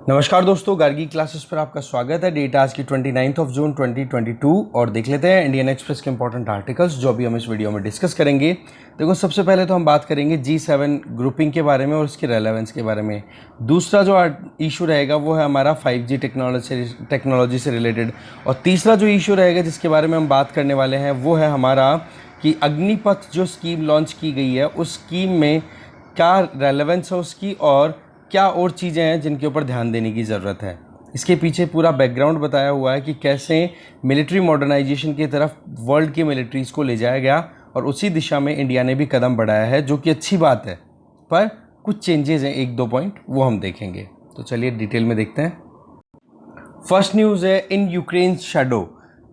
नमस्कार दोस्तों, गार्गी क्लासेस पर आपका स्वागत है। डेट आज की 29 जून 2022 और देख लेते हैं इंडियन एक्सप्रेस के इंपॉर्टेंट आर्टिकल्स जो अभी हम इस वीडियो में डिस्कस करेंगे। देखो, सबसे पहले तो हम बात करेंगे G7 ग्रुपिंग के बारे में और उसकी रेलेवेंस के बारे में। दूसरा जो इशू रहेगा वो है हमारा 5G टेक्नोलॉजी से रिलेटेड। और तीसरा जो इशू रहेगा जिसके बारे में हम बात करने वाले हैं वो है हमारा कि अग्निपथ जो स्कीम लॉन्च की गई है उस स्कीम में क्या रेलेवेंस है उसकी और क्या और चीज़ें हैं जिनके ऊपर ध्यान देने की ज़रूरत है। इसके पीछे पूरा बैकग्राउंड बताया हुआ है कि कैसे मिलिट्री मॉडर्नाइजेशन की तरफ वर्ल्ड की मिलिट्रीज़ को ले जाया गया और उसी दिशा में इंडिया ने भी कदम बढ़ाया है, जो कि अच्छी बात है। पर कुछ चेंजेस हैं, एक दो पॉइंट वो हम देखेंगे। तो चलिए डिटेल में देखते हैं। फर्स्ट न्यूज़ है इन यूक्रेन शैडो।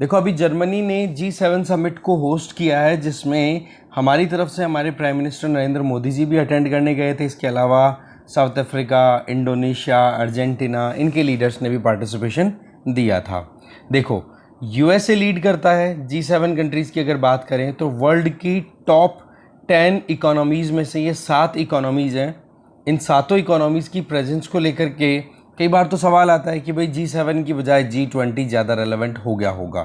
देखो, अभी जर्मनी ने G7 समिट को होस्ट किया है जिसमें हमारी तरफ से हमारे प्राइम मिनिस्टर नरेंद्र मोदी जी भी अटेंड करने गए थे। इसके अलावा साउथ अफ्रीका, इंडोनेशिया, अर्जेंटीना, इनके लीडर्स ने भी पार्टिसिपेशन दिया था। देखो, यूएसए लीड करता है G7 कंट्रीज़ की अगर बात करें तो वर्ल्ड की टॉप 10 इकोनॉमीज़ में से ये 7 इकोनॉमीज़ हैं। इन सातों इकोनॉमीज़ की प्रेजेंस को लेकर के कई बार तो सवाल आता है कि भाई G7 की बजाय G20 ज़्यादा रेलेवेंट हो गया होगा,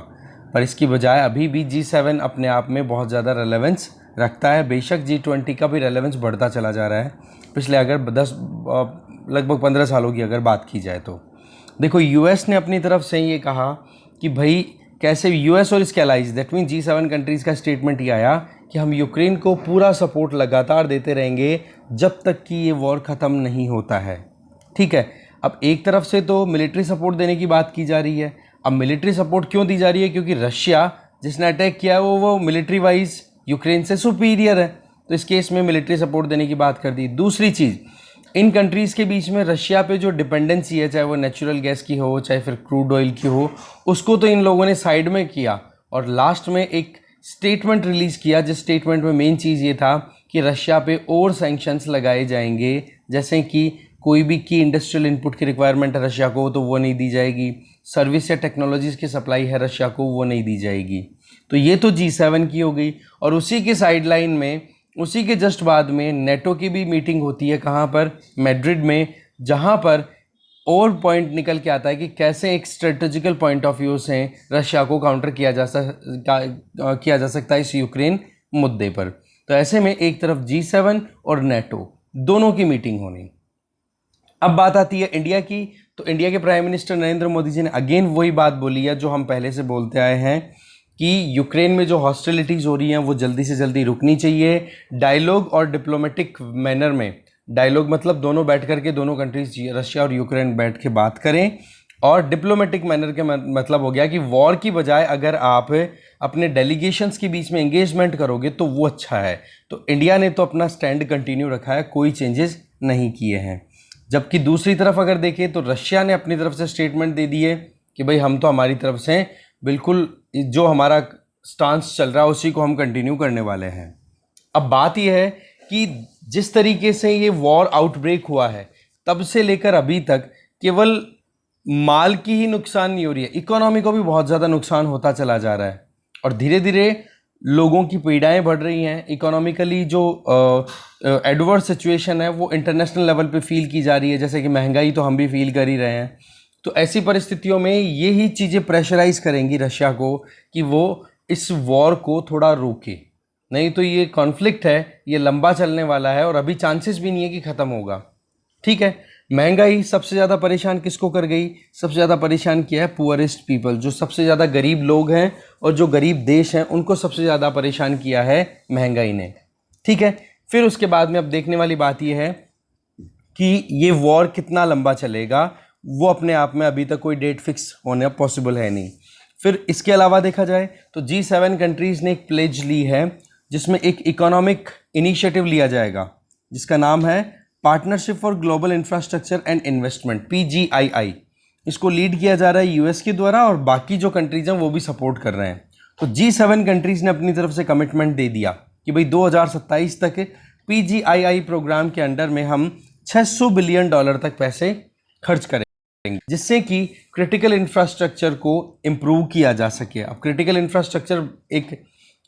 पर इसकी बजाय अभी भी G7 अपने आप में बहुत ज़्यादा रेलेवेंस रखता है। बेशक G20 का भी रेलेवेंस बढ़ता चला जा रहा है पिछले अगर लगभग 15 सालों की अगर बात की जाए तो। देखो, यूएस ने अपनी तरफ से ये कहा कि भाई कैसे यूएस और इसके allies that mean G7 countries का स्टेटमेंट ये आया कि हम यूक्रेन को पूरा सपोर्ट लगातार देते रहेंगे जब तक कि ये वॉर ख़त्म नहीं होता है। ठीक है, अब एक तरफ से तो मिलिट्री सपोर्ट देने की बात की जा रही है। अब मिलिट्री सपोर्ट क्यों दी जा रही है? क्योंकि रशिया जिसने अटैक किया है वो मिलिट्री वाइज यूक्रेन से सुपीरियर है, तो इस केस में मिलिट्री सपोर्ट देने की बात कर दी। दूसरी चीज़, इन कंट्रीज़ के बीच में रशिया पे जो डिपेंडेंसी है, चाहे वो नेचुरल गैस की हो चाहे फिर क्रूड ऑयल की हो, उसको तो इन लोगों ने साइड में किया और लास्ट में एक स्टेटमेंट रिलीज़ किया जिस स्टेटमेंट में मेन चीज़ ये था कि रशिया पे और सैंक्शंस लगाए जाएंगे, जैसे कि कोई भी की इंडस्ट्रियल इनपुट की रिक्वायरमेंट है रशिया को तो वो नहीं दी जाएगी, सर्विस या टेक्नोलॉजीज़ की सप्लाई है रशिया को वो नहीं दी जाएगी। तो ये तो G7 की हो गई। और उसी के साइडलाइन में, उसी के जस्ट बाद में नेटो की भी मीटिंग होती है। कहाँ पर? मैड्रिड में, जहाँ पर और पॉइंट निकल के आता है कि कैसे एक स्ट्रेटेजिकल पॉइंट ऑफ व्यू से रशिया को काउंटर किया जा सकता है इस यूक्रेन मुद्दे पर। तो ऐसे में एक तरफ G7 और नेटो दोनों की मीटिंग होनी। अब बात आती है इंडिया की, तो इंडिया के प्राइम मिनिस्टर नरेंद्र मोदी जी ने अगेन वही बात बोली है जो हम पहले से बोलते आए हैं कि यूक्रेन में जो हॉस्टिलिटीज़ हो रही हैं वो जल्दी से जल्दी रुकनी चाहिए। डायलॉग और डिप्लोमेटिक मैनर में, डायलॉग मतलब दोनों बैठ करके, दोनों कंट्रीज रशिया और यूक्रेन बैठ के बात करें, और डिप्लोमेटिक मैनर के मतलब हो गया कि वॉर की बजाय अगर आप अपने डेलीगेशंस के बीच में एंगेजमेंट करोगे तो वो अच्छा है। तो इंडिया ने तो अपना स्टैंड कंटिन्यू रखा है, कोई चेंजेस नहीं किए हैं। जबकि दूसरी तरफ अगर देखें तो रशिया ने अपनी तरफ से स्टेटमेंट दे दी है कि भाई हम तो हमारी तरफ से बिल्कुल जो हमारा स्टांस चल रहा है उसी को हम कंटिन्यू करने वाले हैं। अब बात यह है कि जिस तरीके से ये वॉर आउटब्रेक हुआ है तब से लेकर अभी तक केवल माल की ही नुकसान नहीं हो रही है, इकोनॉमी को भी बहुत ज़्यादा नुकसान होता चला जा रहा है और धीरे धीरे लोगों की पीड़ाएं बढ़ रही हैं। इकोनॉमिकली जो एडवर्स सिचुएशन है वो इंटरनेशनल लेवल पे फील की जा रही है, जैसे कि महंगाई तो हम भी फील कर ही रहे हैं। तो ऐसी परिस्थितियों में ये ही चीज़ें प्रेशराइज करेंगी रशिया को कि वो इस वॉर को थोड़ा रोके, नहीं तो ये कॉन्फ्लिक्ट है, ये लंबा चलने वाला है और अभी चांसेस भी नहीं है कि ख़त्म होगा। ठीक है, महंगाई सबसे ज़्यादा परेशान किसको कर गई? सबसे ज़्यादा परेशान किया है पुअरेस्ट पीपल, जो सबसे ज़्यादा गरीब लोग हैं और जो गरीब देश हैं उनको सबसे ज़्यादा परेशान किया है महंगाई ने। ठीक है, फिर उसके बाद में अब देखने वाली बात यह है कि ये वॉर कितना लंबा चलेगा, वो अपने आप में अभी तक कोई डेट फिक्स होना पॉसिबल है नहीं। फिर इसके अलावा देखा जाए तो G7 कंट्रीज़ ने एक प्लेज ली है जिसमें एक इकोनॉमिक इनिशिएटिव लिया जाएगा जिसका नाम है partnership for global infrastructure and investment, PGII। इसको लीड किया जा रहा है यूएस के द्वारा और बाकी जो कंट्रीज हैं वो भी सपोर्ट कर रहे हैं। तो G7 कंट्रीज़ ने अपनी तरफ से कमिटमेंट दे दिया कि भाई 2027 तक PGII प्रोग्राम के अंडर में हम $600 बिलियन तक पैसे खर्च करेंगे, जिससे कि क्रिटिकल इंफ्रास्ट्रक्चर को इम्प्रूव किया जा सके। अब क्रिटिकल इंफ्रास्ट्रक्चर एक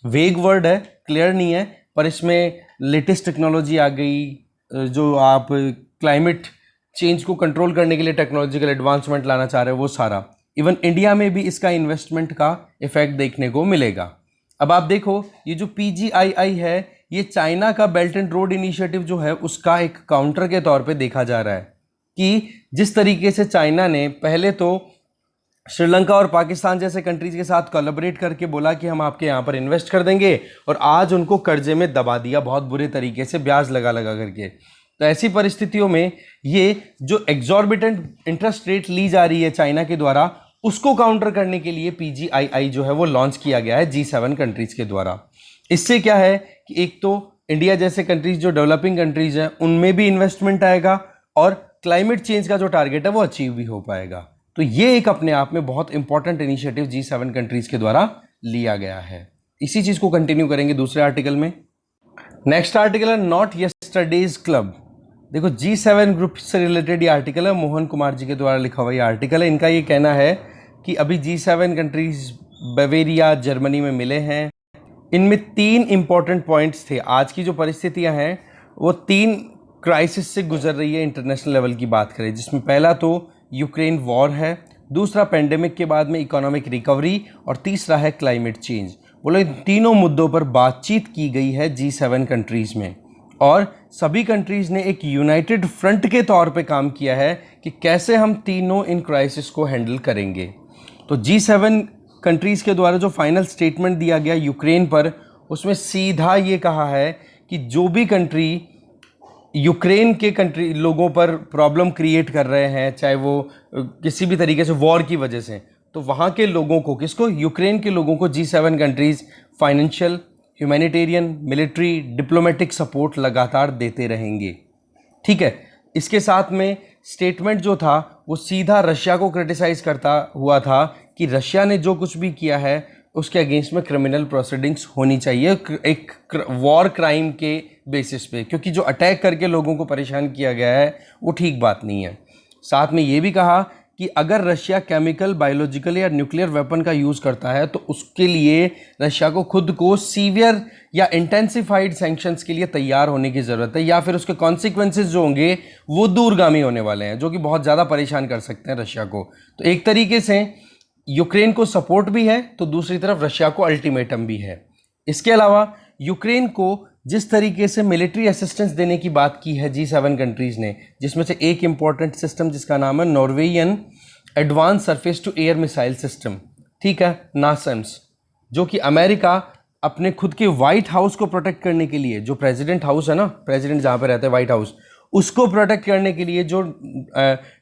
वेग वर्ड है, क्लियर नहीं है, पर इसमें लेटेस्ट टेक्नोलॉजी आ गई, जो आप क्लाइमेट चेंज को कंट्रोल करने के लिए टेक्नोलॉजिकल एडवांसमेंट लाना चाह रहे हैं, वो सारा। इवन इंडिया में भी इसका इन्वेस्टमेंट का इफेक्ट देखने को मिलेगा। अब आप देखो, ये जो PGII है, ये चाइना का बेल्ट एंड रोड इनिशिएटिव जो है उसका एक काउंटर के तौर पे देखा जा रहा है कि जिस तरीके से चाइना ने पहले तो श्रीलंका और पाकिस्तान जैसे कंट्रीज के साथ कोलैबोरेट करके बोला कि हम आपके यहाँ पर इन्वेस्ट कर देंगे, और आज उनको कर्जे में दबा दिया बहुत बुरे तरीके से, ब्याज लगा लगा करके। तो ऐसी परिस्थितियों में ये जो एग्जॉर्बिटेंट इंटरेस्ट रेट ली जा रही है चाइना के द्वारा, उसको काउंटर करने के लिए PGII जो है वो लॉन्च किया गया है G7 कंट्रीज के द्वारा। इससे क्या है कि एक तो इंडिया जैसे कंट्रीज जो डेवलपिंग कंट्रीज हैं उनमें भी इन्वेस्टमेंट आएगा, और क्लाइमेट चेंज का जो टारगेट है वो अचीव भी हो पाएगा। तो ये एक अपने आप में बहुत इंपॉर्टेंट इनिशिएटिव G7 कंट्रीज के द्वारा लिया गया है। इसी चीज को कंटिन्यू करेंगे दूसरे आर्टिकल में। नेक्स्ट आर्टिकल है नॉट यस्टरडेज क्लब। देखो, G7 ग्रुप से रिलेटेड ये आर्टिकल है, मोहन कुमार जी के द्वारा लिखा हुआ ये आर्टिकल है। इनका ये कहना है कि अभी G7 कंट्रीज बवेरिया, जर्मनी में मिले हैं। इनमें 3 इंपॉर्टेंट पॉइंट्स थे। आज की जो परिस्थितियां हैं वो 3 क्राइसिस से गुजर रही है इंटरनेशनल लेवल की बात करें, जिसमें पहला तो यूक्रेन वॉर है, दूसरा पेंडेमिक के बाद में इकोनॉमिक रिकवरी, और तीसरा है क्लाइमेट चेंज। बोलो, इन तीनों मुद्दों पर बातचीत की गई है G7 कंट्रीज में, और सभी कंट्रीज ने एक यूनाइटेड फ्रंट के तौर पे काम किया है कि कैसे हम तीनों इन क्राइसिस को हैंडल करेंगे। तो G7 कंट्रीज के द्वारा जो फाइनल स्टेटमेंट दिया गया यूक्रेन पर, उसमें सीधा ये कहा है कि जो भी कंट्री यूक्रेन के कंट्री लोगों पर प्रॉब्लम क्रिएट कर रहे हैं, चाहे वो किसी भी तरीके से वॉर की वजह से, तो वहाँ के लोगों को, किसको, यूक्रेन के लोगों को G7 countries financial, humanitarian, military, diplomatic support लगातार देते रहेंगे। ठीक है। इसके साथ में स्टेटमेंट जो था वो सीधा रशिया को क्रिटिसाइज करता हुआ था कि रशिया ने जो कुछ भी किया है उसके अगेंस्ट में क्रिमिनल प्रोसीडिंग्स होनी चाहिए, एक वॉर क्राइम के बेसिस पे, क्योंकि जो अटैक करके लोगों को परेशान किया गया है वो ठीक बात नहीं है। साथ में ये भी कहा कि अगर रशिया केमिकल, बायोलॉजिकल या न्यूक्लियर वेपन का यूज़ करता है तो उसके लिए रशिया को खुद को सीवियर या इंटेंसिफाइड सैंक्शंस के लिए तैयार होने की ज़रूरत है, या फिर उसके कॉन्सिक्वेंसेस जो होंगे वो दूरगामी होने वाले हैं, जो कि बहुत ज़्यादा परेशान कर सकते हैं रशिया को। तो एक तरीके से यूक्रेन को सपोर्ट भी है, तो दूसरी तरफ रशिया को अल्टीमेटम भी है। इसके अलावा यूक्रेन को जिस तरीके से मिलिट्री असिस्टेंस देने की बात की है G7 कंट्रीज़ ने, जिसमें से एक इम्पॉर्टेंट सिस्टम जिसका नाम है Norwegian advanced surface to air missile system, ठीक है, नासेम्स, जो कि अमेरिका अपने खुद के व्हाइट हाउस को प्रोटेक्ट करने के लिए, जो प्रेसिडेंट हाउस है ना, प्रेसिडेंट जहाँ पे रहते हैं व्हाइट हाउस, उसको प्रोटेक्ट करने के लिए जो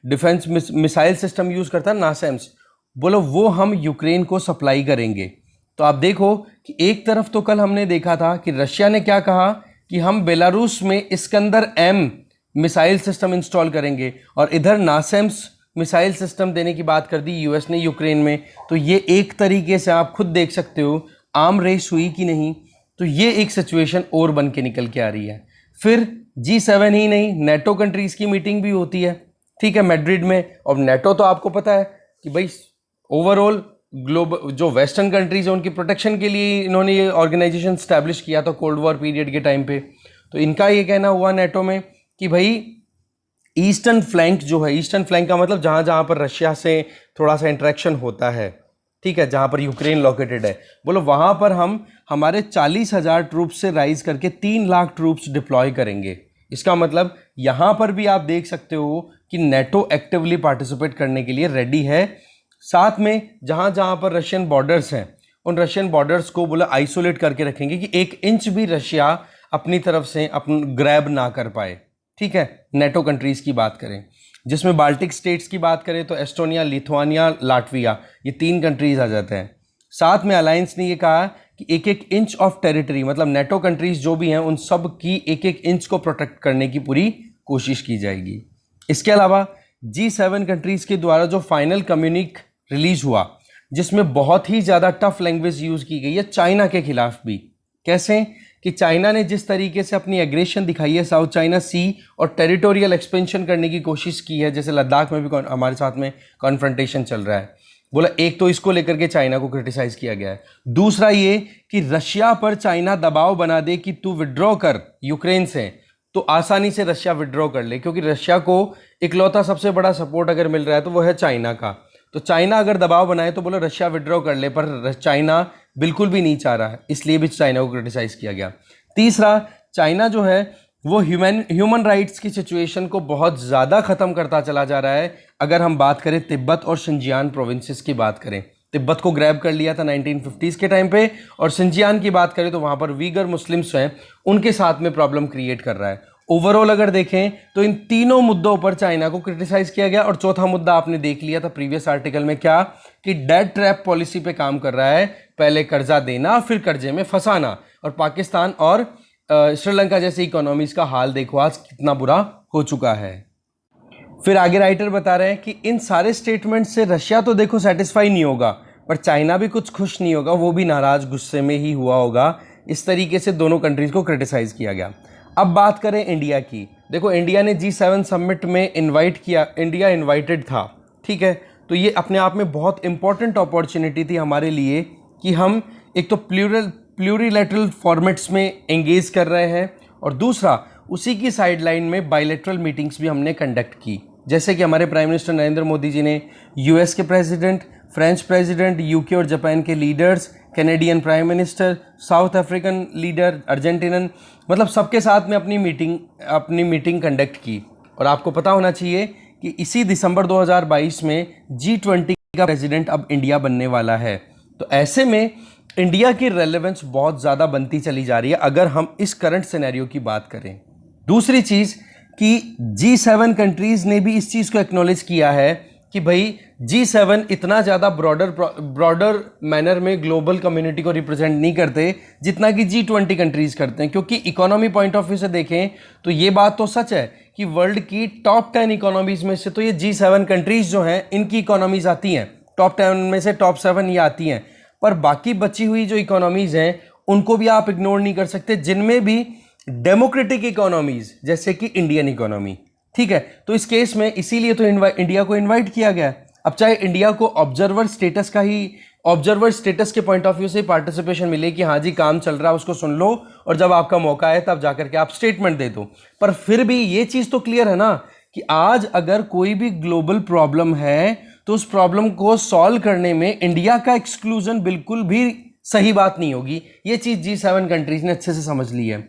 डिफेंस मिसाइल सिस्टम यूज़ करता है नासेम्स, बोलो वो हम यूक्रेन को सप्लाई करेंगे। तो आप देखो कि एक तरफ तो कल हमने देखा था कि रशिया ने क्या कहा कि हम बेलारूस में Iskander M missile system install करेंगे, और इधर नासेम्स मिसाइल सिस्टम देने की बात कर दी यूएस ने यूक्रेन में। तो ये एक तरीके से आप खुद देख सकते हो आर्म रेस हुई कि नहीं। तो ये एक सिचुएशन और बन के निकल के आ रही है। फिर G7 ही नहीं, नेटो कंट्रीज़ की मीटिंग भी होती है, ठीक है, मैड्रिड में। और नेटो तो आपको पता है कि भाई ओवरऑल ग्लोबल जो वेस्टर्न कंट्रीज है उनकी प्रोटेक्शन के लिए इन्होंने ये ऑर्गेनाइजेशन स्टैब्लिश किया था कोल्ड वॉर पीरियड के टाइम पे। तो इनका ये कहना हुआ नेटो में कि भाई ईस्टर्न फ्लैंक जो है, ईस्टर्न फ्लैंक का मतलब जहाँ जहाँ पर रशिया से थोड़ा सा इंटरेक्शन होता है, ठीक है, जहाँ पर यूक्रेन लोकेटेड है, बोलो वहाँ पर हम हमारे 40,000 ट्रूप्स से राइज करके 3 लाख ट्रूप्स डिप्लॉय करेंगे। इसका मतलब यहाँ पर भी आप देख सकते हो कि नेटो एक्टिवली पार्टिसिपेट करने के लिए रेडी है। साथ में जहाँ जहाँ पर रशियन बॉर्डर्स हैं उन रशियन बॉर्डर्स को बोला आइसोलेट करके रखेंगे कि 1 इंच भी रशिया अपनी तरफ से ग्रैब ना कर पाए, ठीक है। नेटो कंट्रीज की बात करें, जिसमें बाल्टिक स्टेट्स की बात करें तो एस्टोनिया, लिथुआनिया, लाटविया, ये 3 कंट्रीज आ जाते हैं। साथ में अलायंस ने ये कहा कि 1-1 इंच ऑफ टेरिटरी, मतलब नेटो कंट्रीज जो भी हैं उन सब की 1-1 इंच को प्रोटेक्ट करने की पूरी कोशिश की जाएगी। इसके अलावा G7 कंट्रीज के द्वारा जो फाइनल कम्युनिक रिलीज हुआ, जिसमें बहुत ही ज़्यादा टफ लैंग्वेज यूज़ की गई है चाइना के खिलाफ भी। कैसे कि चाइना ने जिस तरीके से अपनी एग्रेशन दिखाई है साउथ चाइना सी और टेरिटोरियल एक्सपेंशन करने की कोशिश की है, जैसे लद्दाख में भी हमारे साथ में कॉन्फ्रंटेशन चल रहा है, बोला एक तो इसको लेकर के चाइना को क्रिटिसाइज किया गया है। दूसरा ये कि रशिया पर चाइना दबाव बना दे कि तू विड्रॉ कर यूक्रेन से, तो आसानी से रशिया विड्रॉ कर ले, क्योंकि रशिया को इकलौता सबसे बड़ा सपोर्ट अगर मिल रहा है तो वो है चाइना का। तो चाइना अगर दबाव बनाए तो बोलो रशिया विड्रॉ कर ले, पर चाइना बिल्कुल भी नहीं चाह रहा है, इसलिए भी चाइना को क्रिटिसाइज किया गया। तीसरा, चाइना जो है वो ह्यूमन राइट्स की सिचुएशन को बहुत ज़्यादा ख़त्म करता चला जा रहा है। अगर हम बात करें तिब्बत और शिनजियान प्रोविंसेस की बात करें, तिब्बत को ग्रैब कर लिया था 1950s के टाइम पे, और शिनजियान की बात करें तो वहाँ पर वीगर मुस्लिम्स हैं, उनके साथ में प्रॉब्लम क्रिएट कर रहा है। ओवरऑल अगर देखें तो इन तीनों मुद्दों पर चाइना को क्रिटिसाइज किया गया। और चौथा मुद्दा आपने देख लिया था प्रीवियस आर्टिकल में, क्या कि डेट ट्रैप पॉलिसी पे काम कर रहा है, पहले कर्जा देना फिर कर्जे में फंसाना। और पाकिस्तान और श्रीलंका जैसी इकोनॉमीज का हाल देखो आज कितना बुरा हो चुका है। फिर आगे राइटर बता रहे हैं कि इन सारे स्टेटमेंट से रशिया तो देखो सेटिस्फाई नहीं होगा, पर चाइना भी कुछ खुश नहीं होगा, वो भी नाराज गुस्से में ही हुआ होगा। इस तरीके से दोनों कंट्रीज को क्रिटिसाइज किया गया। अब बात करें इंडिया की, देखो इंडिया ने G7 समिट में इनवाइट किया, इंडिया इनवाइटेड था, ठीक है। तो ये अपने आप में बहुत इंपॉर्टेंट अपॉर्चुनिटी थी हमारे लिए कि हम एक तो प्लूरिलैटरल फॉर्मेट्स में एंगेज कर रहे हैं, और दूसरा उसी की साइडलाइन में बायलैटरल मीटिंग्स भी हमने कंडक्ट की। जैसे कि हमारे प्राइम मिनिस्टर नरेंद्र मोदी जी ने US के प्रेसिडेंट, फ्रेंच प्रेसिडेंट, UK और जापान के leaders, Canadian prime minister, South African leader, Argentinian, मतलब सबके साथ में अपनी मीटिंग कंडक्ट की। और आपको पता होना चाहिए कि इसी दिसंबर 2022 में G20 का प्रेसिडेंट अब इंडिया बनने वाला है। तो ऐसे में इंडिया की रेलेवेंस बहुत ज़्यादा बनती चली जा रही है अगर हम इस करंट सिनेरियो की बात करें। दूसरी चीज़ कि G7 कंट्रीज़ ने भी इस चीज़ को एक्नॉलेज किया है कि भाई G7 इतना ज़्यादा ब्रॉडर मैनर में ग्लोबल कम्युनिटी को रिप्रेजेंट नहीं करते जितना कि G20 कंट्रीज़ करते हैं। क्योंकि इकोनॉमी पॉइंट ऑफ व्यू से देखें तो ये बात तो सच है कि वर्ल्ड की टॉप 10 इकोनॉमीज़ में से तो ये G7 कंट्रीज़ जो हैं इनकी इकोनॉमीज़ आती हैं, टॉप 10 में से टॉप 7 ये आती हैं। पर बाकी बची हुई जो इकोनॉमीज़ हैं उनको भी आप इग्नोर नहीं कर सकते, जिनमें भी डेमोक्रेटिक इकोनॉमीज़ जैसे कि इंडियन इकोनॉमी, ठीक है। तो इस केस में इसीलिए तो इंडिया को इनवाइट किया गया। अब चाहे इंडिया को ऑब्जर्वर स्टेटस के पॉइंट ऑफ व्यू से पार्टिसिपेशन मिले कि हाँ जी काम चल रहा है उसको सुन लो, और जब आपका मौका आए तब जाकर के आप स्टेटमेंट दे दो, पर फिर भी ये चीज़ तो क्लियर है ना कि आज अगर कोई भी ग्लोबल प्रॉब्लम है तो उस प्रॉब्लम को सॉल्व करने में इंडिया का एक्सक्लूजन बिल्कुल भी सही बात नहीं होगी। ये चीज़ G7 कंट्रीज ने अच्छे से समझ ली है,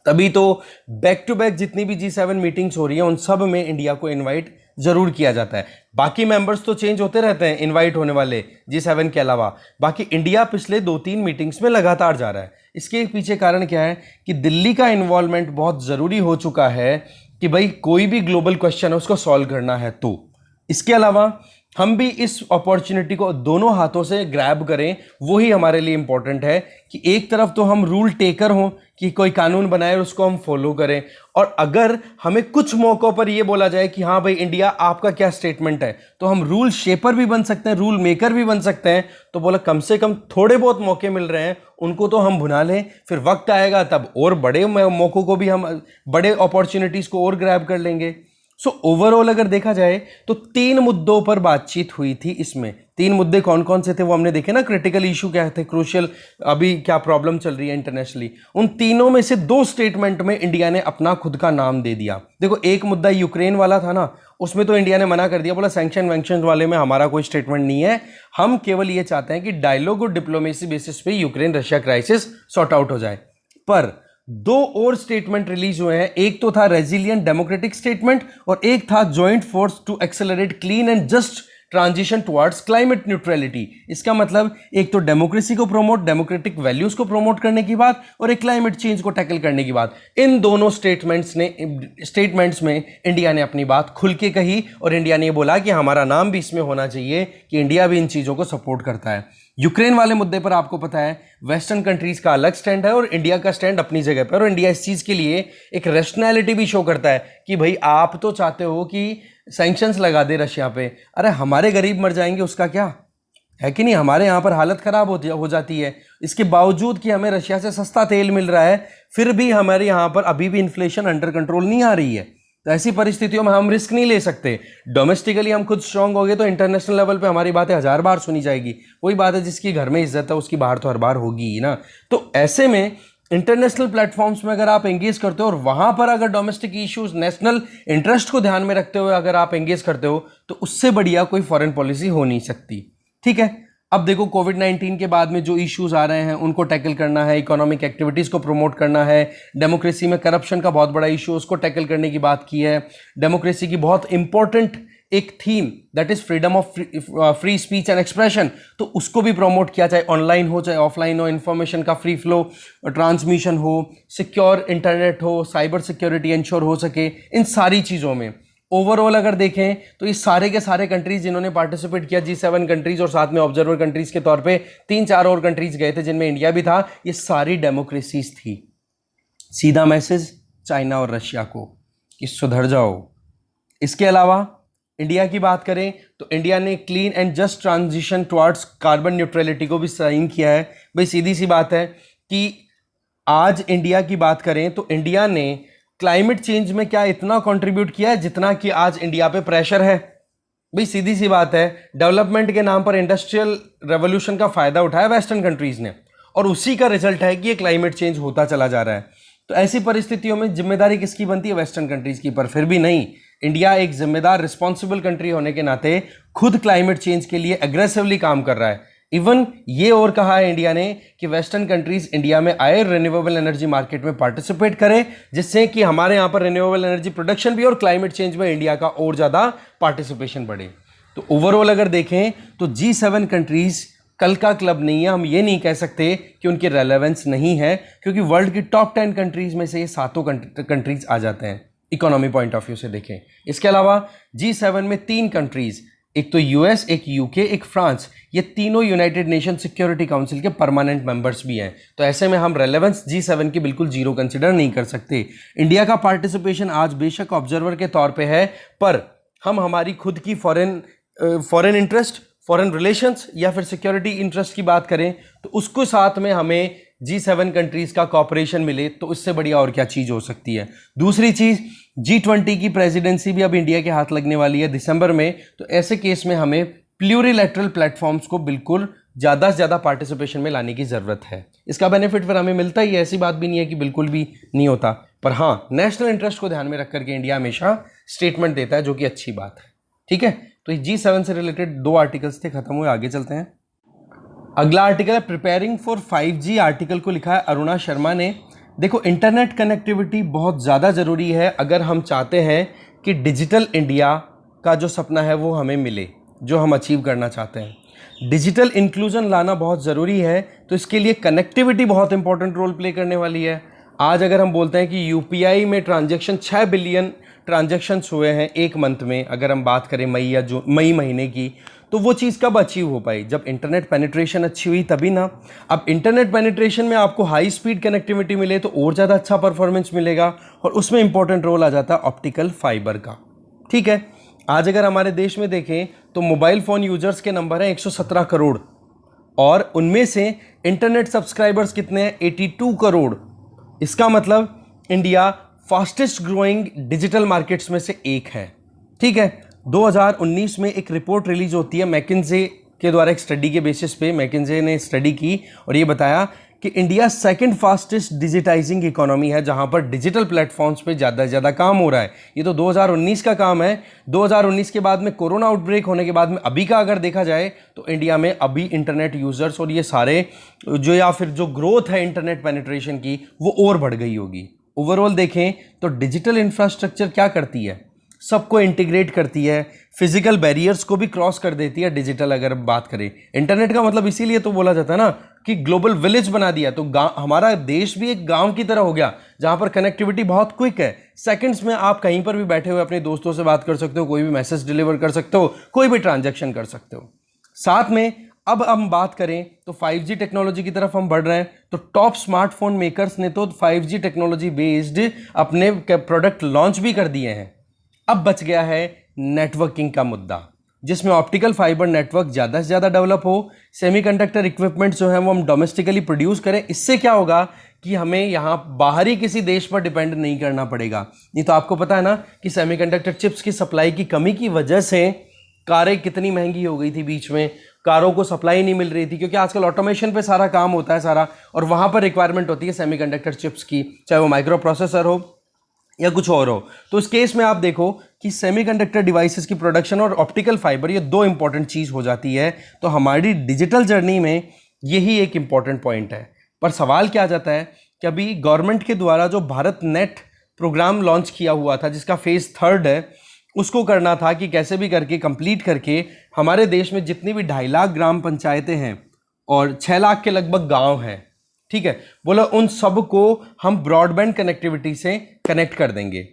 तभी तो बैक टू बैक जितनी भी G7 मीटिंग्स हो रही हैं उन सब में इंडिया को इनवाइट जरूर किया जाता है। बाकी मेंबर्स तो चेंज होते रहते हैं इनवाइट होने वाले G7 के अलावा, बाकी इंडिया पिछले 2-3 मीटिंग्स में लगातार जा रहा है। इसके पीछे कारण क्या है कि दिल्ली का इन्वॉल्वमेंट बहुत ज़रूरी हो चुका है कि भाई कोई भी ग्लोबल क्वेश्चन है उसको सॉल्व करना है। तो इसके अलावा हम भी इस अपॉर्चुनिटी को दोनों हाथों से ग्रैब करें, वही हमारे लिए इंपॉर्टेंट है कि एक तरफ तो हम रूल टेकर हों कि कोई कानून बनाए और उसको हम फॉलो करें, और अगर हमें कुछ मौक़ों पर यह बोला जाए कि हाँ भाई इंडिया आपका क्या स्टेटमेंट है, तो हम रूल शेपर भी बन सकते हैं, रूल मेकर भी बन सकते हैं। तो बोला कम से कम थोड़े बहुत मौके मिल रहे हैं उनको तो हम भुना लें, फिर वक्त आएगा तब और बड़े मौक़ों को भी हम, बड़े अपॉर्चुनिटीज़ को और ग्रैब कर लेंगे। सो ओवरऑल अगर देखा जाए तो 3 मुद्दों पर बातचीत हुई थी। इसमें 3 मुद्दे कौन कौन से थे वो हमने देखे ना, क्रिटिकल इशू क्या थे, क्रूशियल अभी क्या प्रॉब्लम चल रही है इंटरनेशनली। उन तीनों में से 2 स्टेटमेंट में इंडिया ने अपना खुद का नाम दे दिया। देखो एक मुद्दा यूक्रेन वाला था ना, उसमें तो इंडिया ने मना कर दिया, बोला सैंक्शन वैंक्शन वाले में हमारा कोई स्टेटमेंट नहीं है, हम केवल ये चाहते हैं कि डायलॉग और डिप्लोमेसी बेसिस पे Ukraine Russia crisis sort out हो जाए। पर 2 और स्टेटमेंट रिलीज हुए हैं, एक तो था रेजिलियंट डेमोक्रेटिक स्टेटमेंट और एक था joint force to accelerate clean and just transition towards climate neutrality. इसका मतलब एक तो डेमोक्रेसी को प्रमोट, डेमोक्रेटिक वैल्यूज को प्रमोट करने की बात, और एक क्लाइमेट चेंज को टैकल करने की बात। इन दोनों स्टेटमेंट्स में इंडिया ने अपनी बात खुल के कही, और इंडिया ने बोला कि हमारा नाम भी इसमें होना चाहिए कि इंडिया भी इन चीज़ों को सपोर्ट करता है। यूक्रेन वाले मुद्दे पर आपको पता है वेस्टर्न कंट्रीज का अलग स्टैंड है और इंडिया का स्टैंड अपनी जगह पर, और इंडिया इस चीज़ के लिए एक रैशनैलिटी भी शो करता है कि भाई आप तो चाहते हो कि सैंक्शंस लगा दे रशिया पे, अरे हमारे गरीब मर जाएंगे उसका क्या है कि नहीं, हमारे यहाँ पर हालत ख़राब हो जाती है। इसके बावजूद कि हमें रशिया से सस्ता तेल मिल रहा है, फिर भी हमारे यहाँ पर अभी भी इन्फ्लेशन अंडर कंट्रोल नहीं आ रही है। तो ऐसी परिस्थितियों में हम रिस्क नहीं ले सकते। डोमेस्टिकली हम खुद स्ट्रांग हो गए तो इंटरनेशनल लेवल पे हमारी बातें 1000 बार सुनी जाएगी। वही बात है, जिसकी घर में इज्जत है उसकी बाहर तो हर बार होगी ही ना। तो ऐसे में इंटरनेशनल प्लेटफॉर्म्स में अगर आप एंगेज करते हो और वहां पर अगर डोमेस्टिक इश्यूज, नेशनल इंटरेस्ट को ध्यान में रखते हुए अगर आप एंगेज करते हो, तो उससे बढ़िया कोई फॉरेन पॉलिसी हो नहीं सकती। ठीक है, अब देखो कोविड 19 के बाद में जो इश्यूज आ रहे हैं उनको टैकल करना है, इकोनॉमिक एक्टिविटीज को प्रमोट करना है, डेमोक्रेसी में करप्शन का बहुत बड़ा इशू उसको टैकल करने की बात की है। डेमोक्रेसी की बहुत इंपॉर्टेंट एक theme that is freedom of free speech and expression, तो उसको भी प्रमोट किया, चाहे ऑनलाइन हो चाहे ऑफलाइन हो, इंफॉर्मेशन का फ्री फ्लो ट्रांसमिशन हो, सिक्योर इंटरनेट हो, साइबर सिक्योरिटी इंश्योर हो सके, इन सारी चीज़ों में ओवरऑल अगर देखें तो ये सारे के सारे कंट्रीज जिन्होंने पार्टिसिपेट किया, G7 कंट्रीज और साथ में ऑब्जर्वर कंट्रीज के तौर पे 3-4 और कंट्रीज गए थे जिनमें इंडिया भी था, ये सारी डेमोक्रेसीज थी। सीधा मैसेज चाइना और रशिया को कि सुधर जाओ। इसके अलावा इंडिया की बात करें तो इंडिया ने clean and just transition towards carbon neutrality को भी साइन किया है। भाई सीधी सी बात है कि आज इंडिया की बात करें तो इंडिया ने क्लाइमेट चेंज में क्या इतना कंट्रीब्यूट किया है जितना कि आज इंडिया पे प्रेशर है। भाई सीधी सी बात है, डेवलपमेंट के नाम पर इंडस्ट्रियल रेवोल्यूशन का फायदा उठाया वेस्टर्न कंट्रीज ने, और उसी का रिजल्ट है कि ये क्लाइमेट चेंज होता चला जा रहा है। तो ऐसी परिस्थितियों में जिम्मेदारी किसकी बनती है? वेस्टर्न कंट्रीज की। पर फिर भी नहीं, इंडिया एक जिम्मेदार रिस्पॉन्सिबल कंट्री होने के नाते खुद क्लाइमेट चेंज के लिए एग्रेसिवली काम कर रहा है। इवन ये और कहा है इंडिया ने कि वेस्टर्न कंट्रीज इंडिया में आए, रिन्यूएबल एनर्जी मार्केट में पार्टिसिपेट करें, जिससे कि हमारे यहाँ पर रिन्यूएबल एनर्जी प्रोडक्शन भी और क्लाइमेट चेंज में इंडिया का और ज़्यादा पार्टिसिपेशन बढ़े। तो ओवरऑल अगर देखें तो G7 कंट्रीज कल का क्लब नहीं है। हम ये नहीं कह सकते कि उनकी रेलेवेंस नहीं है, क्योंकि वर्ल्ड की टॉप 10 कंट्रीज में से ये सातों कंट्रीज आ जाते हैं इकोनॉमी पॉइंट ऑफ व्यू से देखें। इसके अलावा G7 में 3 कंट्रीज, एक तो यूएस, एक यूके, एक फ्रांस, ये तीनों यूनाइटेड नेशन सिक्योरिटी काउंसिल के परमानेंट मेंबर्स भी हैं। तो ऐसे में हम रेलेवेंस G7 की बिल्कुल जीरो कंसिडर नहीं कर सकते। इंडिया का पार्टिसिपेशन आज बेशक ऑब्जर्वर के तौर पे है, पर हम हमारी खुद की फॉरेन इंटरेस्ट, फॉरेन रिलेशंस या फिर सिक्योरिटी इंटरेस्ट की बात करें तो उसको साथ में हमें G7 कंट्रीज का कॉपरेशन मिले, तो इससे बढ़िया और क्या चीज़ हो सकती है। दूसरी चीज़, G20 की प्रेसिडेंसी भी अब इंडिया के हाथ लगने वाली है दिसंबर में, तो ऐसे केस में हमें प्लूरिलैटरल प्लेटफॉर्म्स को बिल्कुल ज़्यादा से ज़्यादा पार्टिसिपेशन में लाने की ज़रूरत है। इसका बेनिफिट फिर हमें मिलता ही है, ऐसी बात भी नहीं है कि बिल्कुल भी नहीं होता। पर हाँ, नेशनल इंटरेस्ट को ध्यान में रख करके इंडिया हमेशा स्टेटमेंट देता है, जो कि अच्छी बात है। ठीक है, तो G7 से रिलेटेड 2 आर्टिकल्स थे, खत्म हुए, आगे चलते हैं। अगला आर्टिकल है प्रिपेयरिंग फॉर 5G। आर्टिकल को लिखा है अरुणा शर्मा ने। देखो, इंटरनेट कनेक्टिविटी बहुत ज़्यादा ज़रूरी है अगर हम चाहते हैं कि डिजिटल इंडिया का जो सपना है वो हमें मिले, जो हम अचीव करना चाहते हैं। डिजिटल इंक्लूजन लाना बहुत ज़रूरी है, तो इसके लिए कनेक्टिविटी बहुत इंपॉर्टेंट रोल प्ले करने वाली है। आज अगर हम बोलते हैं कि यूपीआई में ट्रांजैक्शन 6 बिलियन ट्रांजैक्शंस हुए हैं एक मंथ में, अगर हम बात करें मई महीने की, तो वो चीज़ कब अचीव हो पाई? जब इंटरनेट पेनिट्रेशन अच्छी हुई तभी ना। अब इंटरनेट पेनिट्रेशन में आपको हाई स्पीड कनेक्टिविटी मिले तो और ज़्यादा अच्छा परफॉर्मेंस मिलेगा, और उसमें इंपॉर्टेंट रोल आ जाता है ऑप्टिकल फाइबर का। ठीक है, आज अगर हमारे देश में देखें तो मोबाइल फ़ोन यूजर्स के नंबर हैं 117 करोड़, और उनमें से इंटरनेट सब्सक्राइबर्स कितने हैं? 82 करोड़। इसका मतलब India fastest growing digital markets में से एक है। ठीक है, 2019 में एक रिपोर्ट रिलीज होती है मैकिन्जे के द्वारा, एक स्टडी के बेसिस पे मैकिन्जे ने स्टडी की और ये बताया कि India second fastest digitising economy है, जहां पर डिजिटल प्लेटफॉर्म्स पे ज़्यादा से ज़्यादा काम हो रहा है। ये तो 2019 का काम है। 2019 के बाद में कोरोना आउटब्रेक होने के बाद में अभी का अगर देखा जाए तो इंडिया में अभी इंटरनेट यूजर्स और ये सारे जो, या फिर जो ग्रोथ है इंटरनेट पेनिट्रेशन की, वो और बढ़ गई होगी। ओवरऑल देखें तो डिजिटल इंफ्रास्ट्रक्चर क्या करती है? सबको इंटीग्रेट करती है, फिजिकल बैरियर्स को भी क्रॉस कर देती है। डिजिटल अगर बात करें, इंटरनेट का मतलब इसीलिए तो बोला जाता है ना कि ग्लोबल विलेज बना दिया। तो हमारा देश भी एक गांव की तरह हो गया, जहां पर कनेक्टिविटी बहुत क्विक है। सेकंड्स में आप कहीं पर भी बैठे हुए अपने दोस्तों से बात कर सकते हो, कोई भी मैसेज डिलीवर कर सकते हो, कोई भी ट्रांजैक्शन कर सकते हो। साथ में अब हम बात करें तो 5G टेक्नोलॉजी की तरफ हम बढ़ रहे हैं, तो टॉप स्मार्टफोन मेकर्स ने तो 5G टेक्नोलॉजी बेस्ड अपने प्रोडक्ट लॉन्च भी कर दिए हैं। अब बच गया है नेटवर्किंग का मुद्दा, जिसमें ऑप्टिकल फाइबर नेटवर्क ज़्यादा से ज़्यादा डेवलप हो, सेमीकंडक्टर इक्विपमेंट जो है वो हम डोमेस्टिकली प्रोड्यूस करें। इससे क्या होगा कि हमें यहाँ बाहरी किसी देश पर डिपेंड नहीं करना पड़ेगा। नहीं तो आपको पता है ना कि सेमीकंडक्टर चिप्स की सप्लाई की कमी की वजह से कारें कितनी महंगी हो गई थी बीच में, कारों को सप्लाई नहीं मिल रही थी, क्योंकि आजकल ऑटोमेशन पे सारा काम होता है सारा, और वहाँ पर रिक्वायरमेंट होती है सेमीकंडक्टर चिप्स की, चाहे वो माइक्रो प्रोसेसर हो या कुछ और हो। तो इस केस में आप देखो कि सेमीकंडक्टर डिवाइसेस की प्रोडक्शन और ऑप्टिकल फाइबर, ये दो इंपॉर्टेंट चीज़ हो जाती है। तो हमारी डिजिटल जर्नी में यही एक इंपॉर्टेंट पॉइंट है। पर सवाल क्या आ जाता है कि अभी गवर्नमेंट के द्वारा जो भारत नेट प्रोग्राम लॉन्च किया हुआ था, जिसका फेज 3 है, उसको करना था कि कैसे भी करके कंप्लीट करके हमारे देश में जितनी भी 2.5 लाख ग्राम पंचायतें हैं और 6 लाख के लगभग गांव हैं, ठीक है, बोला उन सब को हम ब्रॉडबैंड कनेक्टिविटी से कनेक्ट कर देंगे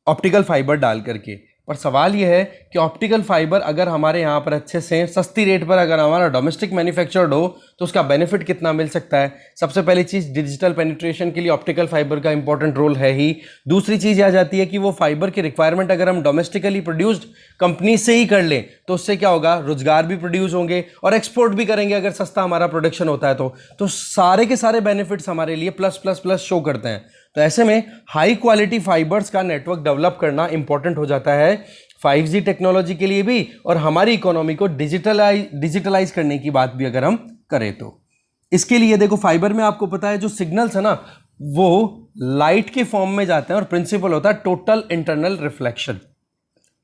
ऑप्टिकल फाइबर डाल करके। पर सवाल यह है कि ऑप्टिकल फाइबर अगर हमारे यहाँ पर अच्छे से सस्ती रेट पर अगर हमारा डोमेस्टिक मैन्युफैक्चर्ड हो तो उसका बेनिफिट कितना मिल सकता है। सबसे पहली चीज़, डिजिटल पेनिट्रेशन के लिए ऑप्टिकल फाइबर का इंपॉर्टेंट रोल है ही। दूसरी चीज़ आ जाती है कि वो फाइबर की रिक्वायरमेंट अगर हम डोमेस्टिकली प्रोड्यूस्ड कंपनी से ही कर लें तो उससे क्या होगा, रोजगार भी प्रोड्यूस होंगे और एक्सपोर्ट भी करेंगे अगर सस्ता हमारा प्रोडक्शन होता है तो सारे के सारे बेनिफिट्स हमारे लिए प्लस प्लस प्लस शो करते हैं। तो ऐसे में हाई क्वालिटी फाइबर्स का नेटवर्क डेवलप करना इंपॉर्टेंट हो जाता है 5G टेक्नोलॉजी के लिए भी, और हमारी इकोनॉमी को डिजिटलाइज करने की बात भी अगर हम करें तो। इसके लिए देखो, फाइबर में आपको पता है जो सिग्नल्स है ना, वो लाइट के फॉर्म में जाते हैं और प्रिंसिपल होता है टोटल इंटरनल रिफ्लेक्शन।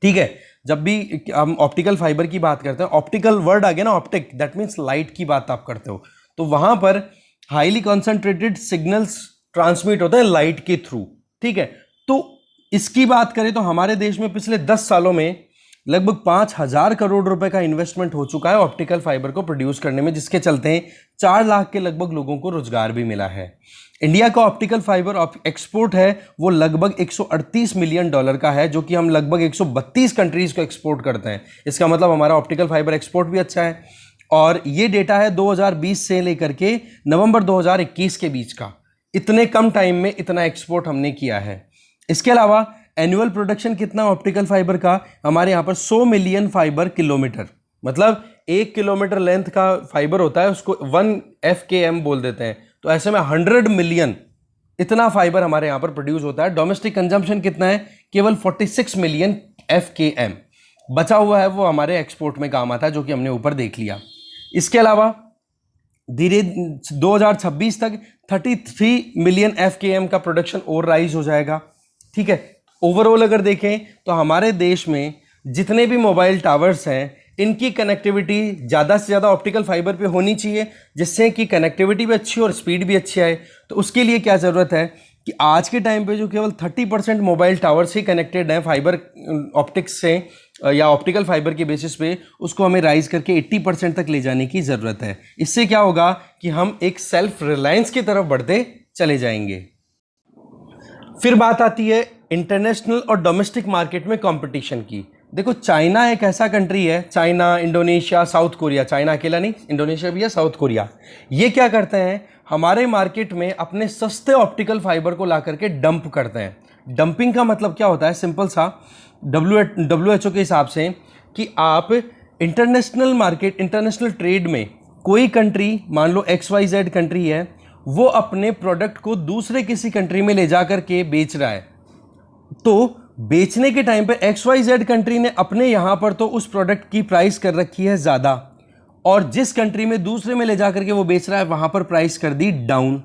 ठीक है, जब भी हम ऑप्टिकल फाइबर की बात करते हैं, ऑप्टिकल वर्ड आ गया ना, ऑप्टिक, दैट मीन्स लाइट की बात आप करते हो, तो वहां पर हाईली कॉन्सेंट्रेटेड सिग्नल्स ट्रांसमिट होते हैं लाइट के थ्रू। ठीक है, तो इसकी बात करें तो हमारे देश में पिछले 10 सालों में लगभग 5,000 करोड़ रुपए का इन्वेस्टमेंट हो चुका है ऑप्टिकल फाइबर को प्रोड्यूस करने में, जिसके चलते 4 लाख के लगभग लोगों को रोजगार भी मिला है। इंडिया का ऑप्टिकल फाइबर एक्सपोर्ट है वो लगभग $138 मिलियन का है, जो कि हम लगभग 132 कंट्रीज को एक्सपोर्ट करते हैं। इसका मतलब हमारा ऑप्टिकल फाइबर एक्सपोर्ट भी अच्छा है। और ये डेटा है 2020 से लेकर के नवंबर 2021 के बीच का। इतने कम टाइम में इतना एक्सपोर्ट हमने किया है। इसके अलावा एनुअल प्रोडक्शन कितना ऑप्टिकल फाइबर का, हमारे यहाँ पर 100 मिलियन फाइबर किलोमीटर, मतलब 1 किलोमीटर लेंथ का फाइबर होता है, उसको 1 FKM बोल देते हैं। तो ऐसे में 100 मिलियन इतना फाइबर हमारे यहाँ पर प्रोड्यूस होता है। डोमेस्टिक कंजम्पशन कितना है, केवल 46 मिलियन FKM। बचा हुआ है वो हमारे एक्सपोर्ट में काम आता है, जो कि हमने ऊपर देख लिया। इसके अलावा धीरे 2026 तक 33 मिलियन FKM का प्रोडक्शन और राइज हो जाएगा। ठीक है, ओवरऑल अगर देखें तो हमारे देश में जितने भी मोबाइल टावर्स हैं, इनकी कनेक्टिविटी ज़्यादा से ज़्यादा ऑप्टिकल फाइबर पे होनी चाहिए, जिससे कि कनेक्टिविटी भी अच्छी और स्पीड भी अच्छी आए। तो उसके लिए क्या ज़रूरत है कि आज के टाइम पे जो केवल 30% मोबाइल टावर्स ही कनेक्टेड हैं फाइबर ऑप्टिक्स से या ऑप्टिकल फाइबर के बेसिस पे, उसको हमें राइज करके 80% तक ले जाने की ज़रूरत है। इससे क्या होगा कि हम एक सेल्फ रिलायंस की तरफ बढ़ते चले जाएंगे। फिर बात आती है इंटरनेशनल और डोमेस्टिक मार्केट में कंपटीशन की। देखो, चाइना एक ऐसा कंट्री है, China, Indonesia, south Korea, China अकेला नहीं, इंडोनेशिया भी है, साउथ कोरिया, ये क्या करते हैं, हमारे मार्केट में अपने सस्ते ऑप्टिकल फाइबर को ला करके डंप करते हैं। डंपिंग का मतलब क्या होता है, सिंपल सा, WHO के हिसाब से कि आप इंटरनेशनल मार्केट, इंटरनेशनल ट्रेड में कोई कंट्री, मान लो XYZ कंट्री है, वो अपने प्रोडक्ट को दूसरे किसी कंट्री में ले जा करके बेच रहा है, तो बेचने के टाइम पे XYZ कंट्री ने अपने यहां पर तो उस प्रोडक्ट की प्राइस कर रखी है ज़्यादा, और जिस कंट्री में दूसरे में ले जा करके वो बेच रहा है वहां पर प्राइस कर दी डाउन।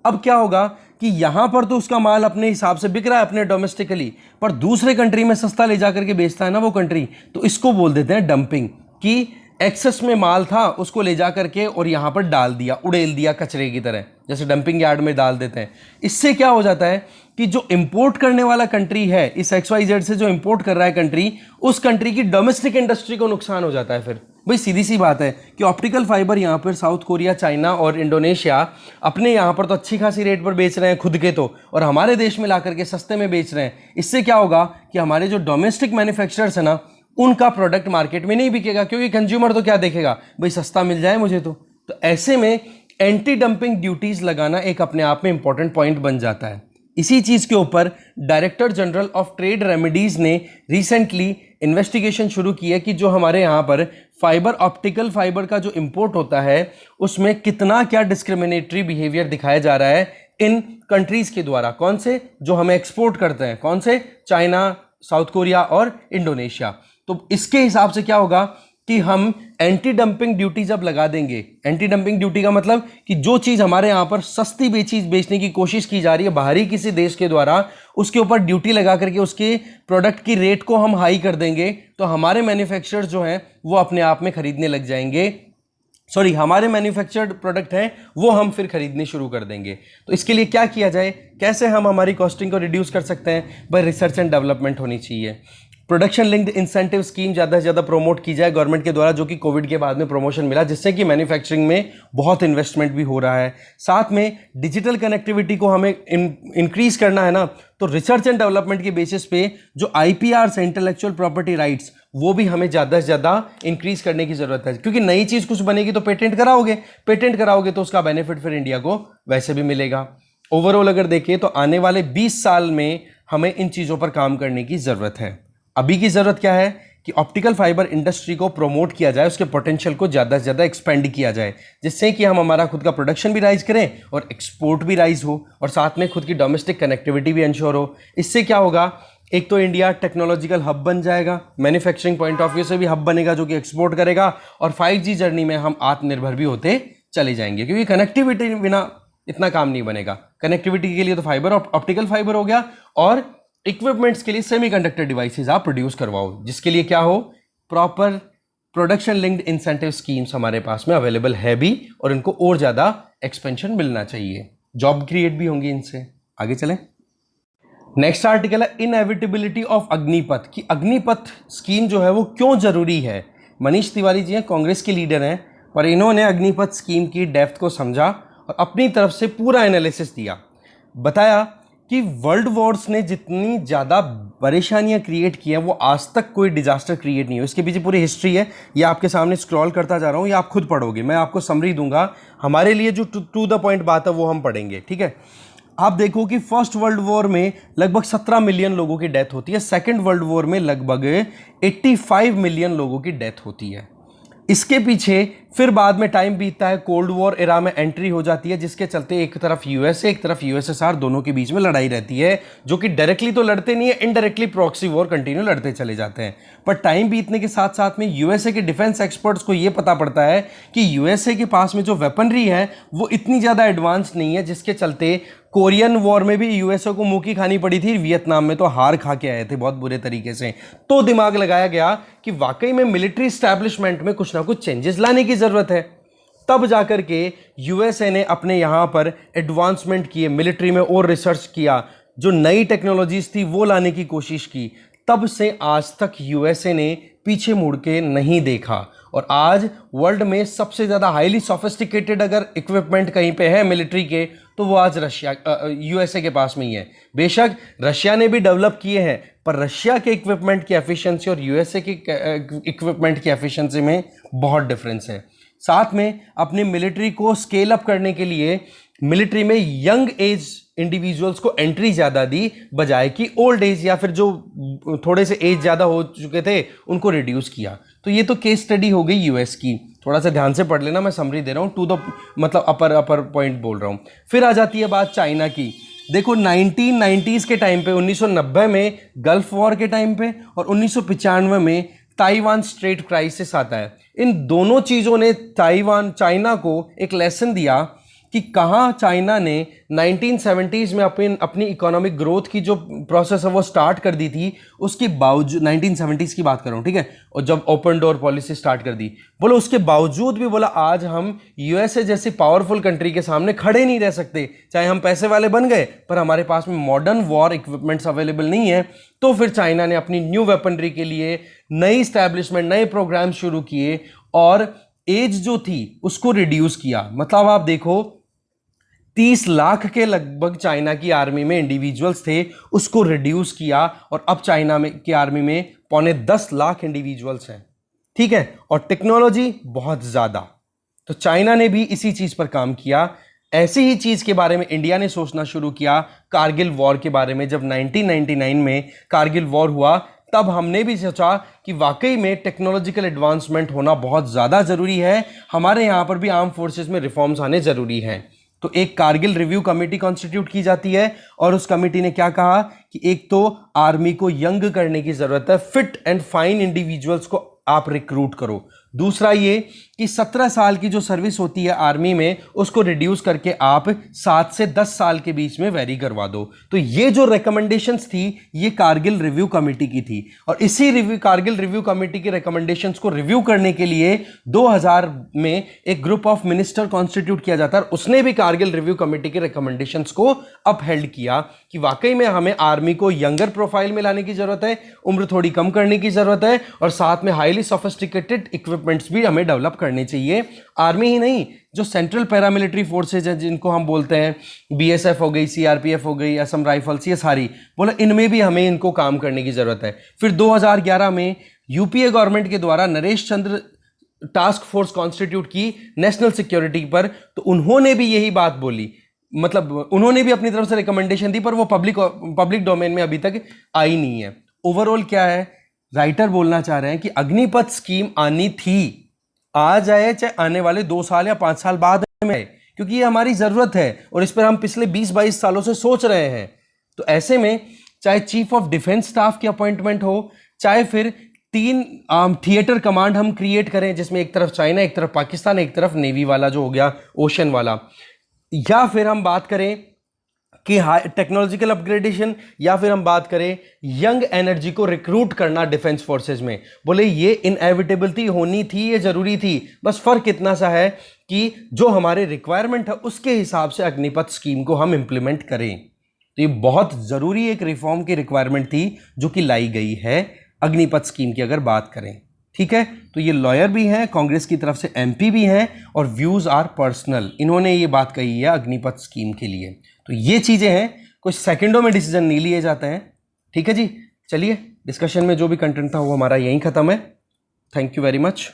अब क्या होगा कि यहां पर तो उसका माल अपने हिसाब से बिक रहा है अपने डोमेस्टिकली, पर दूसरे कंट्री में सस्ता ले जा करके बेचता है ना वो कंट्री, तो इसको बोल देते हैं डंपिंग, कि एक्सेस में माल था उसको ले जा करके और यहां पर डाल दिया, उड़ेल दिया कचरे की तरह, जैसे डंपिंग यार्ड में डाल देते हैं। इससे क्या हो जाता है कि जो इंपोर्ट करने वाला कंट्री है, इस XYZ से जो इंपोर्ट कर रहा है कंट्री, उस कंट्री की डोमेस्टिक इंडस्ट्री को नुकसान हो जाता है। फिर भाई सीधी सी बात है कि ऑप्टिकल फाइबर यहाँ पर साउथ कोरिया, चाइना और इंडोनेशिया अपने यहाँ पर तो अच्छी खासी रेट पर बेच रहे हैं खुद के तो, और हमारे देश में ला करके सस्ते में बेच रहे हैं। इससे क्या होगा कि हमारे जो डोमेस्टिक मैन्युफैक्चरर्स है ना, उनका प्रोडक्ट मार्केट में नहीं बिकेगा, क्योंकि कंज्यूमर तो क्या देखेगा, भाई सस्ता मिल जाए मुझे तो ऐसे में एंटी डंपिंग ड्यूटीज लगाना एक अपने आप में इंपॉर्टेंट पॉइंट बन जाता है। इसी चीज के ऊपर director general of trade remedies ने रिसेंटली इन्वेस्टिगेशन शुरू की है कि जो हमारे यहाँ पर फाइबर, ऑप्टिकल फाइबर का जो इंपोर्ट होता है, उसमें कितना क्या डिस्क्रिमिनेटरी बिहेवियर दिखाया जा रहा है इन कंट्रीज के द्वारा। कौन से, जो हमें एक्सपोर्ट करते हैं, कौन से, चाइना, साउथ कोरिया और इंडोनेशिया। तो इसके हिसाब से क्या होगा कि हम एंटी डंपिंग ड्यूटी जब लगा देंगे, एंटी डंपिंग ड्यूटी का मतलब कि जो चीज हमारे यहां पर सस्ती बेचने की कोशिश की जा रही है बाहरी किसी देश के द्वारा, उसके ऊपर ड्यूटी लगा करके उसके प्रोडक्ट की रेट को हम हाई कर देंगे, तो हमारे मैन्युफैक्चरर्स जो हैं वो अपने आप में खरीदने लग जाएंगे, हमारे मैन्युफैक्चर्ड प्रोडक्ट हैं वो हम फिर खरीदने शुरू कर देंगे। तो इसके लिए क्या किया जाए, कैसे हम हमारी कॉस्टिंग को रिड्यूस कर सकते हैं? भाई रिसर्च एंड डेवलपमेंट होनी चाहिए। प्रोडक्शन लिंक्ड इंसेंटिव स्कीम ज़्यादा से ज़्यादा प्रोमोट की जाए गवर्नमेंट के द्वारा, जो कि कोविड के बाद में प्रमोशन मिला, जिससे कि मैन्युफैक्चरिंग में बहुत इन्वेस्टमेंट भी हो रहा है। साथ में डिजिटल कनेक्टिविटी को हमें इंक्रीज करना है ना, तो रिसर्च एंड डेवलपमेंट के बेसिस पे जो IPR इंटेलेक्चुअल प्रॉपर्टी राइट्स, वो भी हमें ज़्यादा से ज़्यादा इंक्रीज करने की ज़रूरत है, क्योंकि नई चीज़ कुछ बनेगी तो पेटेंट कराओगे तो उसका बेनिफिट फिर इंडिया को वैसे भी मिलेगा। ओवरऑल अगर देखें तो आने वाले 20 साल में हमें इन चीज़ों पर काम करने की ज़रूरत है। अभी की ज़रूरत क्या है कि ऑप्टिकल फाइबर इंडस्ट्री को प्रमोट किया जाए, उसके पोटेंशियल को ज़्यादा से ज़्यादा एक्सपेंड किया जाए, जिससे कि हम हमारा खुद का प्रोडक्शन भी राइज करें और एक्सपोर्ट भी राइज हो, और साथ में खुद की डोमेस्टिक कनेक्टिविटी भी इंश्योर हो। इससे क्या होगा, एक तो इंडिया टेक्नोलॉजिकल हब बन जाएगा, मैन्युफैक्चरिंग पॉइंट ऑफ व्यू से भी हब बनेगा जो कि एक्सपोर्ट करेगा, और 5G जर्नी में हम आत्मनिर्भर भी होते चले जाएंगे, क्योंकि कनेक्टिविटी बिना इतना काम नहीं बनेगा। कनेक्टिविटी के लिए तो फाइबर, ऑप्टिकल फाइबर हो गया, और इक्विपमेंट्स के लिए सेमीकंडक्टर डिवाइसेस आप प्रोड्यूस करवाओ, जिसके लिए क्या हो, proper production linked incentive schemes हमारे पास में अवेलेबल है भी, और इनको और ज़्यादा एक्सपेंशन मिलना चाहिए, जॉब क्रिएट भी होंगी इनसे। आगे चलें। नेक्स्ट आर्टिकल है इनएविटेबिलिटी ऑफ अग्निपथ, कि अग्निपथ स्कीम जो है वो क्यों जरूरी है। मनीष तिवारी जी हैं, कांग्रेस के लीडर हैं, पर इन्होंने अग्निपथ स्कीम की डेप्थ को समझा और अपनी तरफ से पूरा एनालिसिस दिया। बताया कि वर्ल्ड वॉर्स ने जितनी ज़्यादा परेशानियां क्रिएट की हैं, वो आज तक कोई डिजास्टर क्रिएट नहीं हो। इसके पीछे पूरी हिस्ट्री है, ये आपके सामने स्क्रॉल करता जा रहा हूँ, ये आप खुद पढ़ोगे, मैं आपको समरी दूंगा, हमारे लिए जो टू द पॉइंट बात है वो हम पढ़ेंगे, ठीक है। आप देखो कि फर्स्ट वर्ल्ड वॉर में लगभग 17 मिलियन लोगों की डेथ होती है, सेकेंड वर्ल्ड वॉर में लगभग 85 मिलियन लोगों की डेथ होती है। इसके पीछे फिर बाद में टाइम बीतता है, कोल्ड वॉर एरा में एंट्री हो जाती है, जिसके चलते एक तरफ यूएसए एक तरफ यूएसएसआर, दोनों के बीच में लड़ाई रहती है, जो कि डायरेक्टली तो लड़ते नहीं है, इनडायरेक्टली प्रॉक्सी वॉर कंटिन्यू लड़ते चले जाते हैं। पर टाइम बीतने के साथ साथ में यूएसए के डिफेंस एक्सपर्ट्स को यह पता पड़ता है कि यूएसए के पास में जो वेपनरी है वो इतनी ज़्यादा एडवांस नहीं है, जिसके चलते कोरियन वॉर में भी यूएसए को मुंह की खानी पड़ी थी, वियतनाम में तो हार खा के आए थे बहुत बुरे तरीके से। तो दिमाग लगाया गया कि वाकई में मिलिट्री एस्टैब्लिशमेंट में कुछ ना कुछ चेंजेस लाने की जरूरत है। तब जाकर के यूएसए ने अपने यहां पर एडवांसमेंट किए, मिलिट्री में और रिसर्च किया, जो नई टेक्नोलॉजीज थी वो लाने की कोशिश की। तब से आज तक यूएसए ने पीछे मुड़ के नहीं देखा, और आज वर्ल्ड में सबसे ज़्यादा हाईली सोफिस्टिकेटेड अगर इक्विपमेंट कहीं पे है मिलिट्री के, तो वो आज यूएसए के पास में ही है। बेशक रशिया ने भी डेवलप किए हैं, पर रशिया के इक्विपमेंट की एफिशिएंसी और यूएसए के इक्विपमेंट की एफिशिएंसी में बहुत डिफरेंस है। साथ में अपनी मिलिट्री को स्केल अप करने के लिए मिलिट्री में यंग एज इंडिविजुअल्स को एंट्री ज़्यादा दी, बजाय कि ओल्ड एज या फिर जो थोड़े से एज ज़्यादा हो चुके थे उनको रिड्यूस किया। तो ये तो केस स्टडी हो गई यूएस की, थोड़ा सा ध्यान से पढ़ लेना, मैं समरी दे रहा हूँ, टू द मतलब अपर पॉइंट बोल रहा हूँ। फिर आ जाती है बात चाइना की। देखो 1990s के टाइम पे, 1990 में गल्फ वॉर के टाइम पे और 1995 में ताइवान स्ट्रेट क्राइसिस आता है। इन दोनों चीज़ों ने चाइना को एक लेसन दिया कि कहाँ चाइना ने 1970s में अपनी इकोनॉमिक ग्रोथ की जो प्रोसेस है वो स्टार्ट कर दी थी, उसके बावजूद 1970s की बात कर रहा हूँ, ठीक है, और जब ओपन डोर पॉलिसी स्टार्ट कर दी, बोलो उसके बावजूद भी बोला आज हम यूएसए जैसी पावरफुल कंट्री के सामने खड़े नहीं रह सकते, चाहे हम पैसे वाले बन गए पर हमारे पास में मॉडर्न वॉर इक्विपमेंट्स अवेलेबल नहीं है। तो फिर चाइना ने अपनी न्यू वेपनरी के लिए नई इस्टेब्लिशमेंट, नए प्रोग्राम शुरू किए और एज जो थी उसको रिड्यूस किया। मतलब आप देखो 30 लाख के लगभग चाइना की आर्मी में इंडिविजुअल्स थे, उसको रिड्यूस किया और अब चाइना में की आर्मी में 9.25 लाख इंडिविजुअल्स हैं, ठीक है, और टेक्नोलॉजी बहुत ज़्यादा। तो चाइना ने भी इसी चीज़ पर काम किया। ऐसी ही चीज़ के बारे में इंडिया ने सोचना शुरू किया कारगिल वॉर के बारे में। जब 1999 में कारगिल वॉर हुआ तब हमने भी सोचा कि वाकई में टेक्नोलॉजिकल एडवांसमेंट होना बहुत ज़्यादा ज़रूरी है, हमारे यहाँ पर भी आर्म फोर्सेस में रिफॉर्म्स आने ज़रूरी हैं। तो एक कारगिल रिव्यू कमेटी कॉन्स्टिट्यूट की जाती है और उस कमेटी ने क्या कहा कि एक तो आर्मी को यंग करने की ज़रूरत है, फिट एंड फाइन इंडिविजुअल्स को आप रिक्रूट करो। दूसरा ये कि 17 साल की जो सर्विस होती है आर्मी में उसको रिड्यूस करके आप 7 से 10 साल के बीच में वेरी करवा दो। तो ये जो रिकमेंडेशंस थी ये कारगिल रिव्यू कमेटी की थी, और इसी कारगिल रिव्यू कमेटी की रिकमेंडेशंस को रिव्यू करने के लिए 2000 में एक ग्रुप ऑफ मिनिस्टर कॉन्स्टिट्यूट किया जाता है, और उसने भी कारगिल रिव्यू कमेटी के रिकमेंडेशंस को अपहेल्ड किया कि वाकई में हमें आर्मी को यंगर प्रोफाइल में लाने की जरूरत है, उम्र थोड़ी कम करने की जरूरत है, और साथ में हाईली सोफिस्टिकेटेड इक्विपमेंट्स भी हमें डेवलप करने चाहिए। आर्मी ही नहीं, जो सेंट्रल पैरामिलिट्री फोर्सेज हैं जिनको हम बोलते हैं बीएसएफ हो गई, सीआरपीएफ हो गई, असम राइफल्स, ये सारी बोला इनमें भी हमें इनको काम करने की जरूरत है। फिर 2011 में यूपीए गवर्नमेंट के द्वारा नरेश चंद्र टास्क फोर्स कॉन्स्टिट्यूट की नेशनल सिक्योरिटी पर, तो उन्होंने भी यही बात बोली, मतलब उन्होंने भी अपनी तरफ से रिकमेंडेशन दी, पर वो पब्लिक डोमेन में अभी तक आई नहीं है। ओवरऑल क्या है, राइटर बोलना चाह रहे हैं कि अग्निपथ स्कीम आनी थी, आ जाए चाहे आने वाले 2 साल या 5 साल बाद में, क्योंकि ये हमारी जरूरत है और इस पर हम पिछले 20-22 सालों से सोच रहे हैं। तो ऐसे में चाहे चीफ ऑफ डिफेंस स्टाफ की अपॉइंटमेंट हो, चाहे फिर 3 थिएटर कमांड हम क्रिएट करें जिसमें एक तरफ चाइना, एक तरफ पाकिस्तान, एक तरफ नेवी वाला जो हो गया ओशन वाला, या फिर हम बात करें कि टेक्नोलॉजिकल अपग्रेडेशन, या फिर हम बात करें यंग एनर्जी को रिक्रूट करना डिफेंस फोर्सेज में, बोले ये इनएविटेबिलिटी होनी थी, ये जरूरी थी। बस फर्क इतना सा है कि जो हमारे रिक्वायरमेंट है उसके हिसाब से अग्निपथ स्कीम को हम इंप्लीमेंट करें। तो ये बहुत जरूरी एक रिफॉर्म की रिक्वायरमेंट थी जो कि लाई गई है अग्निपथ स्कीम की अगर बात करें। ठीक है, तो ये लॉयर भी हैं, कांग्रेस की तरफ से एमपी भी हैं, और व्यूज आर पर्सनल, इन्होंने ये बात कही है अग्निपथ स्कीम के लिए। तो ये चीजें हैं, कुछ सेकंडों में डिसीजन नहीं लिए जाते हैं। ठीक है जी, चलिए डिस्कशन में जो भी कंटेंट था वो हमारा यहीं खत्म है। Thank you very much.